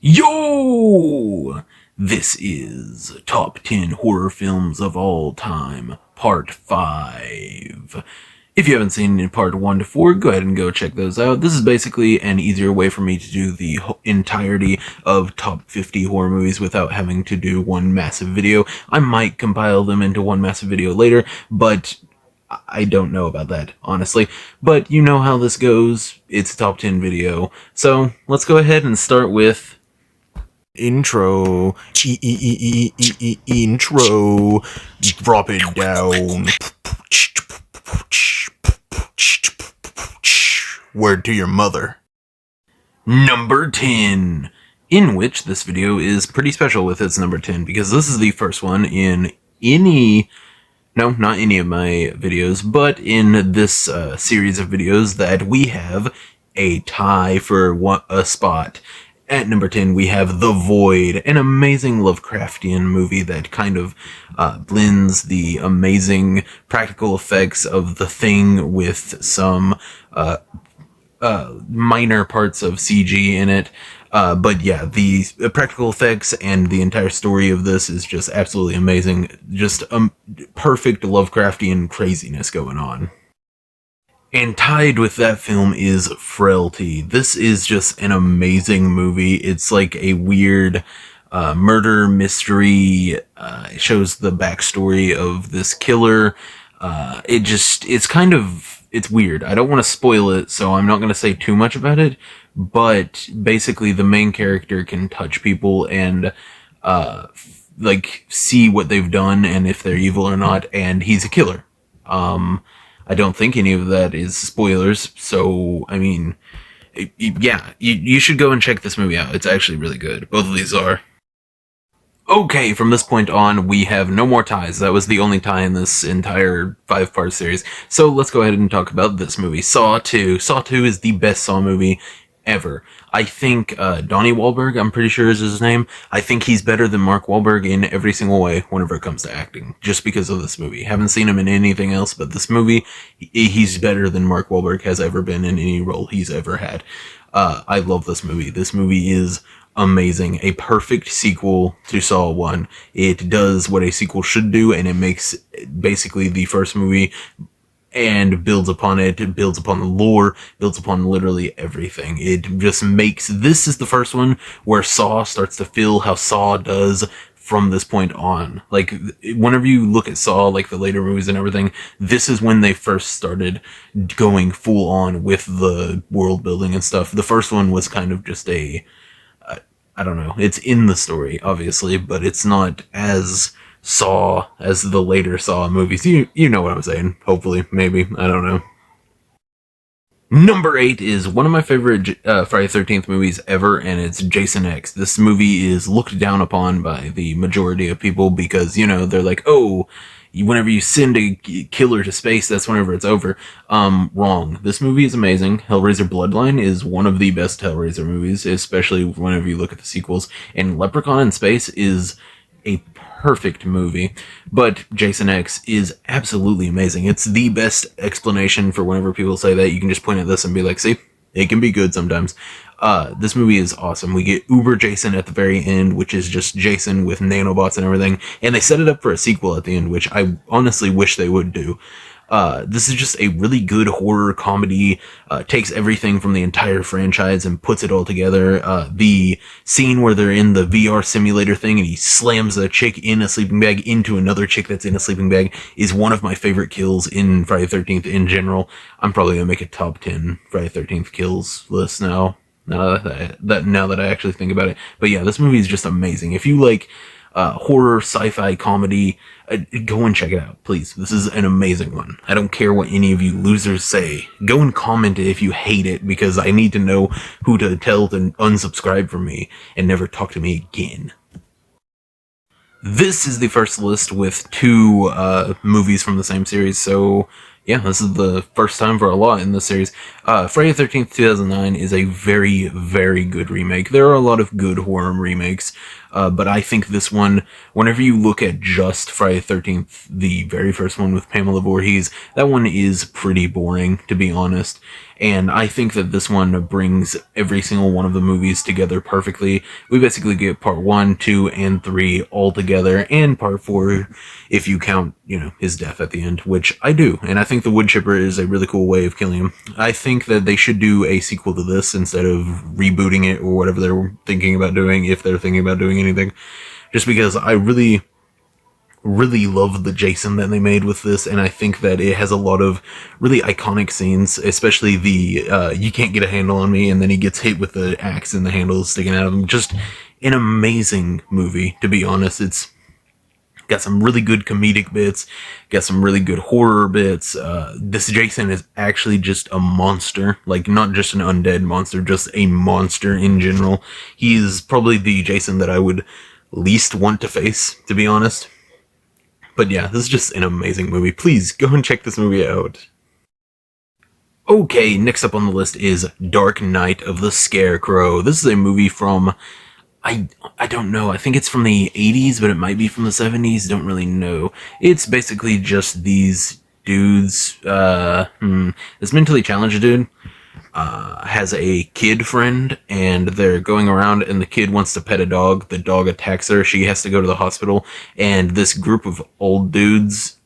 Yo! This is Top 10 Horror Films of All Time, Part 5. If you haven't seen Part 1 to 4, go ahead and go check those out. This is basically an easier way for me to do the entirety of Top 50 horror movies without having to do one massive video. I might compile them into one massive video later, but I don't know about that, honestly. But you know how this goes. It's a Top 10 video. So, let's go ahead and start with intro. Intro. Drop it down. Word to your mother. Number 10. In which this video is pretty special with its number 10, because this is the first one in no, not any of my videos, but in this series of videos that we have a tie for a spot. At number 10, we have The Void, an amazing Lovecraftian movie that kind of blends the amazing practical effects of The Thing with some minor parts of CG in it. But yeah, the practical effects and the entire story of this is just absolutely amazing. Just perfect Lovecraftian craziness going on. And tied with that film is Frailty. This is just an amazing movie. It's like a weird murder mystery. It shows the backstory of this killer. It's weird. I don't want to spoil it, so I'm not going to say too much about it. But basically, the main character can touch people and see what they've done and if they're evil or not. And he's a killer. I don't think any of that is spoilers, so, I mean, yeah, you should go and check this movie out. It's actually really good. Both of these are. Okay, from this point on, we have no more ties. That was the only tie in this entire 5-part series. So let's go ahead and talk about this movie, Saw 2. Saw 2 is the best Saw movie ever. I think Donnie Wahlberg, I'm pretty sure is his name. I think he's better than Mark Wahlberg in every single way whenever it comes to acting, just because of this movie. Haven't seen him in anything else but this movie. He's better than Mark Wahlberg has ever been in any role he's ever had. I love this movie. This movie is amazing. A perfect sequel to Saw 1. It does what a sequel should do, and it makes basically the first movie and builds upon it. It builds upon the lore, builds upon literally everything. It just makes, this is the first one where Saw starts to feel how Saw does from this point on. Like, whenever you look at Saw, like the later movies and everything, this is when they first started going full on with the world building and stuff. The first one was kind of just I don't know, it's in the story, obviously, but it's not as Saw as the later Saw movies. You know what I'm saying. Hopefully, maybe. I don't know. Number 8 is one of my favorite Friday the 13th movies ever, and it's Jason X. This movie is looked down upon by the majority of people because, they're like, oh, whenever you send a killer to space, that's whenever it's over. Wrong. This movie is amazing. Hellraiser Bloodline is one of the best Hellraiser movies, especially whenever you look at the sequels. And Leprechaun in Space is a perfect movie, but Jason X is absolutely amazing. It's the best explanation for whenever people say that. You can just point at this and be like, see, it can be good sometimes. This movie is awesome. We get Uber Jason at the very end, which is just Jason with nanobots and everything, and they set it up for a sequel at the end, which I honestly wish they would do. This is just a really good horror comedy, takes everything from the entire franchise and puts it all together. The scene where they're in the VR simulator thing and he slams a chick in a sleeping bag into another chick that's in a sleeping bag is one of my favorite kills in Friday the 13th in general. I'm probably gonna make a top 10 Friday the 13th kills list now that I actually think about it. But yeah, this movie is just amazing. If you like horror, sci-fi, comedy, go and check it out, please. This is an amazing one. I don't care what any of you losers say. Go and comment if you hate it, because I need to know who to tell to unsubscribe from me and never talk to me again. This is the first list with 2 movies from the same series, so yeah, this is the first time for a lot in this series. Friday the 13th, 2009 is a very, very good remake. There are a lot of good horror remakes, but I think this one, whenever you look at just Friday the 13th, the very first one with Pamela Voorhees, that one is pretty boring, to be honest. And I think that this one brings every single one of the movies together perfectly. We basically get part 1, 2, and 3 all together, and part 4 if you count, his death at the end, which I do. And I think the wood chipper is a really cool way of killing him. I think that they should do a sequel to this instead of rebooting it or whatever they're thinking about doing, if they're thinking about doing anything. Just because I really love the Jason that they made with this, and I think that it has a lot of really iconic scenes, especially the you can't get a handle on me, and then he gets hit with the axe and the handle sticking out of him. Just an amazing movie, to be honest. It's got some really good comedic bits, got some really good horror bits. This Jason is actually just a monster, like not just an undead monster, just a monster in general. He is probably the Jason that I would least want to face, to be honest. But yeah, this is just an amazing movie. Please go and check this movie out. Okay, next up on the list is Dark Knight of the Scarecrow. This is a movie from, I don't know, I think it's from the 80s, but it might be from the 70s, don't really know. It's basically just these dudes, this mentally challenged dude, has a kid friend, and they're going around, and the kid wants to pet a dog. The dog attacks her. She has to go to the hospital, and this group of old dudes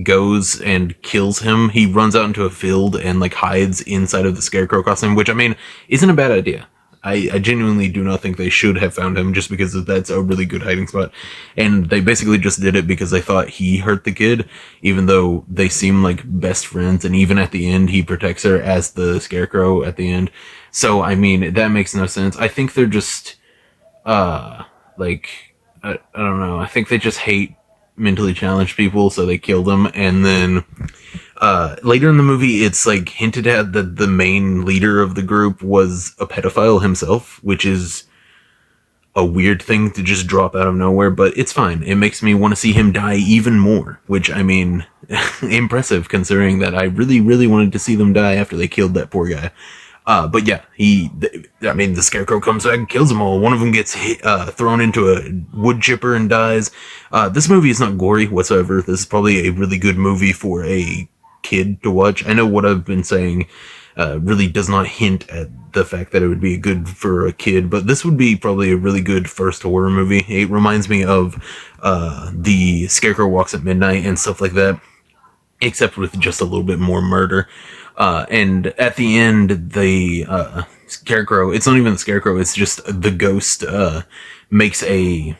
goes and kills him. He runs out into a field and hides inside of the Scarecrow costume, which I mean isn't a bad idea. I genuinely do not think they should have found him, just because that's a really good hiding spot. And they basically just did it because they thought he hurt the kid, even though they seem like best friends. And even at the end, he protects her as the Scarecrow at the end. So, I mean, that makes no sense. I think they're just, I don't know. I think they just hate mentally challenged people, so they kill them. And then later in the movie, it's hinted at that the main leader of the group was a pedophile himself, which is a weird thing to just drop out of nowhere, but it's fine. It makes me want to see him die even more, which, I mean, impressive considering that I really, really wanted to see them die after they killed that poor guy. But yeah, the Scarecrow comes back and kills them all. One of them gets thrown into a wood chipper and dies. This movie is not gory whatsoever. This is probably a really good movie for a kid to watch. I know what I've been saying really does not hint at the fact that it would be good for a kid, but this would be probably a really good first horror movie. It reminds me of the Scarecrow Walks at Midnight and stuff like that, except with just a little bit more murder. And at the end, the Scarecrow, it's not even the Scarecrow, it's just the ghost makes a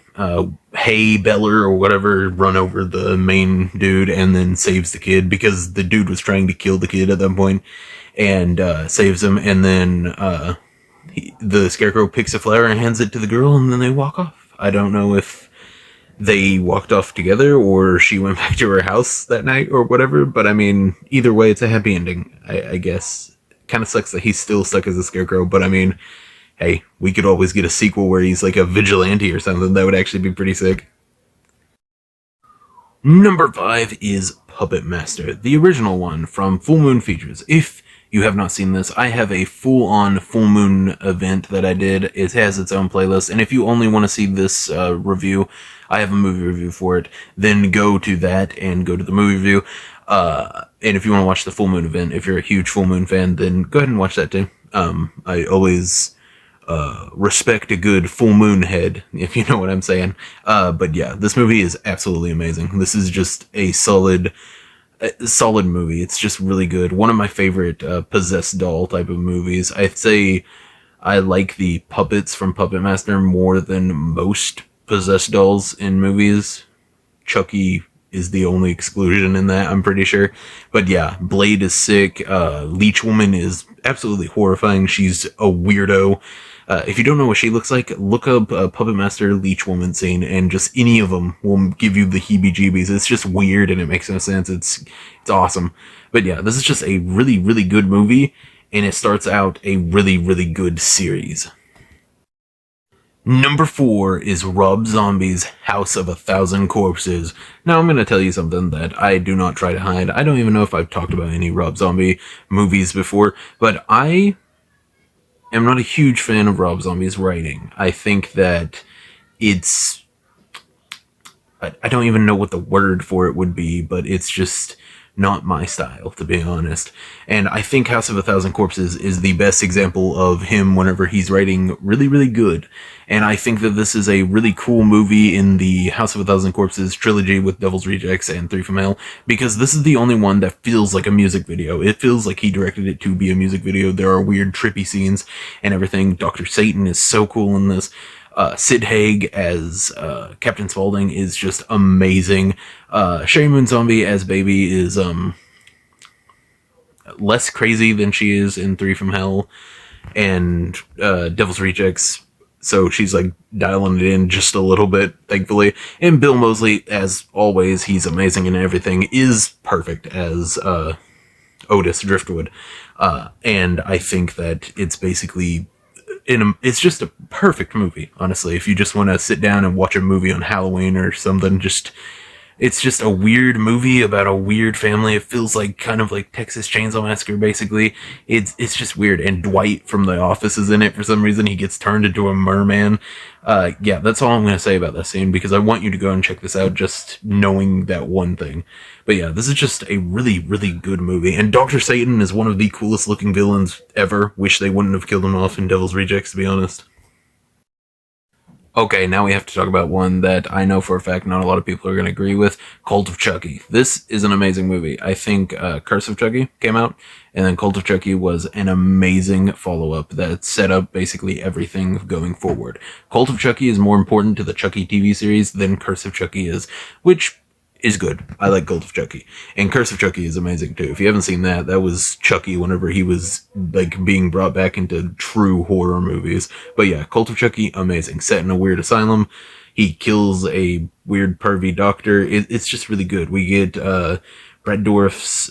hay beller or whatever run over the main dude and then saves the kid, because the dude was trying to kill the kid at that point, and saves him. And then the Scarecrow picks a flower and hands it to the girl, and then they walk off. I don't know if they walked off together or she went back to her house that night or whatever, but I mean, either way, it's a happy ending, I guess. Kind of sucks that he's still stuck as a Scarecrow, but I mean, hey, we could always get a sequel where he's like a vigilante or something. That would actually be pretty sick. Number 5 is Puppet Master, the original one from Full Moon Features. If you have not seen this, I have a full-on Full Moon event that I did. It has its own playlist, and if you only want to see this review, I have a movie review for it. Then go to that and go to the movie review. And if you want to watch the Full Moon event, if you're a huge Full Moon fan, then go ahead and watch that too. I always respect a good full moon head, if you know what I'm saying. But yeah, this movie is absolutely amazing. This is just a solid movie. It's just really good. One of my favorite possessed doll type of movies. I'd say I like the puppets from Puppet Master more than most possessed dolls in movies. Chucky is the only exclusion in that, I'm pretty sure. But yeah, Blade is sick. Leech Woman is absolutely horrifying. She's a weirdo. If you don't know what she looks like, look up Puppet Master Leech Woman scene, and just any of them will give you the heebie-jeebies. It's just weird, and it makes no sense. It's awesome. But yeah, this is just a really, really good movie, and it starts out a really, really good series. Number 4 is Rob Zombie's House of a Thousand Corpses. Now, I'm going to tell you something that I do not try to hide. I don't even know if I've talked about any Rob Zombie movies before, but I am not a huge fan of Rob Zombie's writing. I think that I don't even know what the word for it would be, but it's just not my style, to be honest. And I think House of a Thousand Corpses is the best example of him whenever he's writing really, really good. And I think that this is a really cool movie in the House of a Thousand Corpses trilogy with Devil's Rejects and Three from Hell, because this is the only one that feels like a music video. It feels like he directed it to be a music video. There are weird, trippy scenes and everything. Dr. Satan is so cool in this. Sid Haig as Captain Spaulding is just amazing. Sherry Moon Zombie as Baby is less crazy than she is in Three from Hell and Devil's Rejects. So she's like dialing it in just a little bit, thankfully. And Bill Moseley, as always, he's amazing in everything, is perfect as Otis Driftwood. And I think that it's basically it's just a perfect movie, honestly. If you just want to sit down and watch a movie on Halloween or something, it's just a weird movie about a weird family. It feels like kind of like Texas Chainsaw Massacre, basically. It's just weird. And Dwight from The Office is in it for some reason. He gets turned into a merman. Yeah, that's all I'm going to say about that scene, because I want you to go and check this out just knowing that one thing. But yeah, this is just a really, really good movie. And Dr. Satan is one of the coolest looking villains ever. Wish they wouldn't have killed him off in Devil's Rejects, to be honest. Okay, now we have to talk about one that I know for a fact not a lot of people are going to agree with, Cult of Chucky. This is an amazing movie. I think Curse of Chucky came out, and then Cult of Chucky was an amazing follow-up that set up basically everything going forward. Cult of Chucky is more important to the Chucky TV series than Curse of Chucky is, which is good. I like Cult of Chucky. And Curse of Chucky is amazing too. If you haven't seen that, that was Chucky whenever he was like being brought back into true horror movies. But yeah, Cult of Chucky, amazing. Set in a weird asylum. He kills a weird pervy doctor. It's just really good. We get Brad Dourif's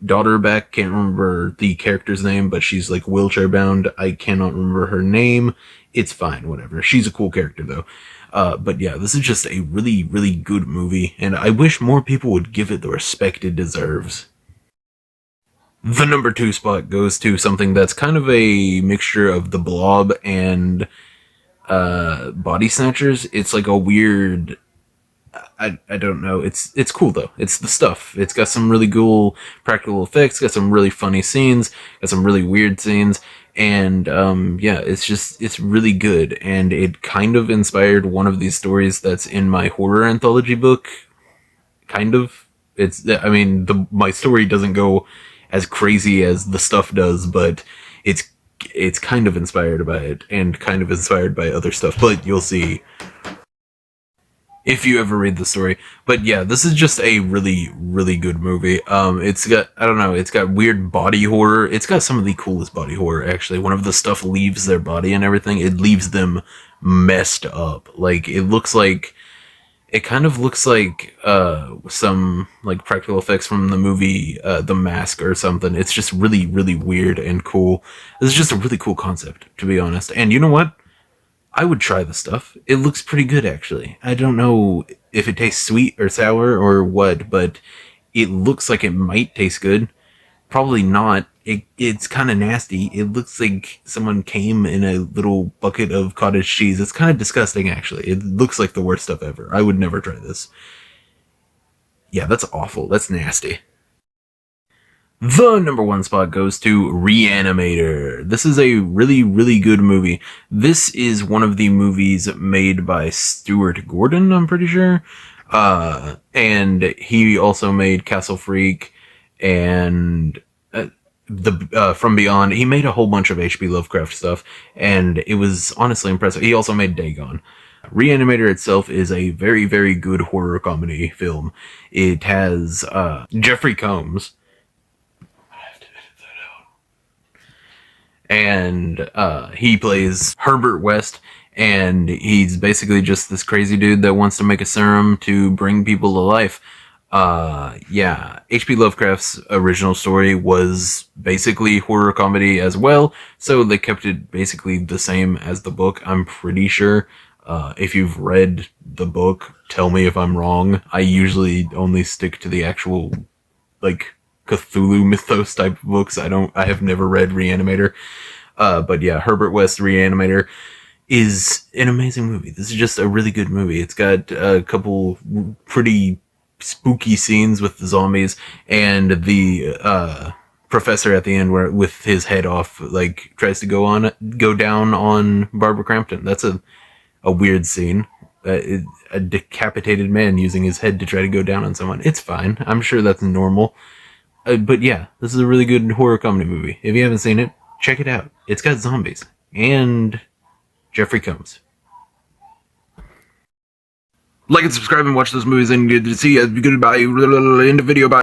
daughter back. Can't remember the character's name, but she's like wheelchair bound. I cannot remember her name. It's fine, whatever. She's a cool character though. But yeah, this is just a really, really good movie, and I wish more people would give it the respect it deserves. The number 2 spot goes to something that's kind of a mixture of The Blob and Body Snatchers. It's like a weird, I don't know. It's cool though. It's the stuff. It's got some really cool practical effects, got some really funny scenes, got some really weird scenes. And, yeah, it's really good. And it kind of inspired one of these stories that's in my horror anthology book. Kind of. My story doesn't go as crazy as the stuff does, but it's kind of inspired by it and kind of inspired by other stuff, but you'll see if you ever read the story. But yeah, this is just a really, really good movie. It's got, I don't know, it's got weird body horror. It's got some of the coolest body horror, actually. Whenever the stuff leaves their body and everything, it leaves them messed up. Like, it kind of looks like, some, like, practical effects from the movie, The Mask or something. It's just really, really weird and cool. This is just a really cool concept, to be honest. And you know what? I would try the stuff. It looks pretty good, actually. I don't know if it tastes sweet or sour or what, but it looks like it might taste good. Probably not. It's kind of nasty. It looks like someone came in a little bucket of cottage cheese. It's kind of disgusting, actually. It looks like the worst stuff ever. I would never try this. Yeah, that's awful. That's nasty. The number 1 spot goes to Reanimator. This is a really, really good movie. This is one of the movies made by Stuart Gordon, I'm pretty sure. And he also made Castle Freak and From Beyond. He made a whole bunch of H.P. Lovecraft stuff, and it was honestly impressive. He also made Dagon. Reanimator itself is a very, very good horror comedy film. It has Jeffrey Combs, and he plays Herbert West, and he's basically just this crazy dude that wants to make a serum to bring people to life. Yeah, H.P. Lovecraft's original story was basically horror comedy as well, so they kept it basically the same as the book, I'm pretty sure. If you've read the book, tell me if I'm wrong. I usually only stick to the actual, like, Cthulhu mythos type of books. I have never read Reanimator. But yeah, Herbert West Reanimator is an amazing movie. This is just a really good movie. It's got a couple pretty spooky scenes with the zombies, and the professor at the end where with his head off like tries to go down on Barbara Crampton. That's a weird scene. A decapitated man using his head to try to go down on someone. It's fine. I'm sure that's normal. But yeah, this is a really good horror comedy movie. If you haven't seen it, check it out. It's got zombies and Jeffrey Combs. Like and subscribe and watch those movies, and see you. Goodbye. End of video. Bye.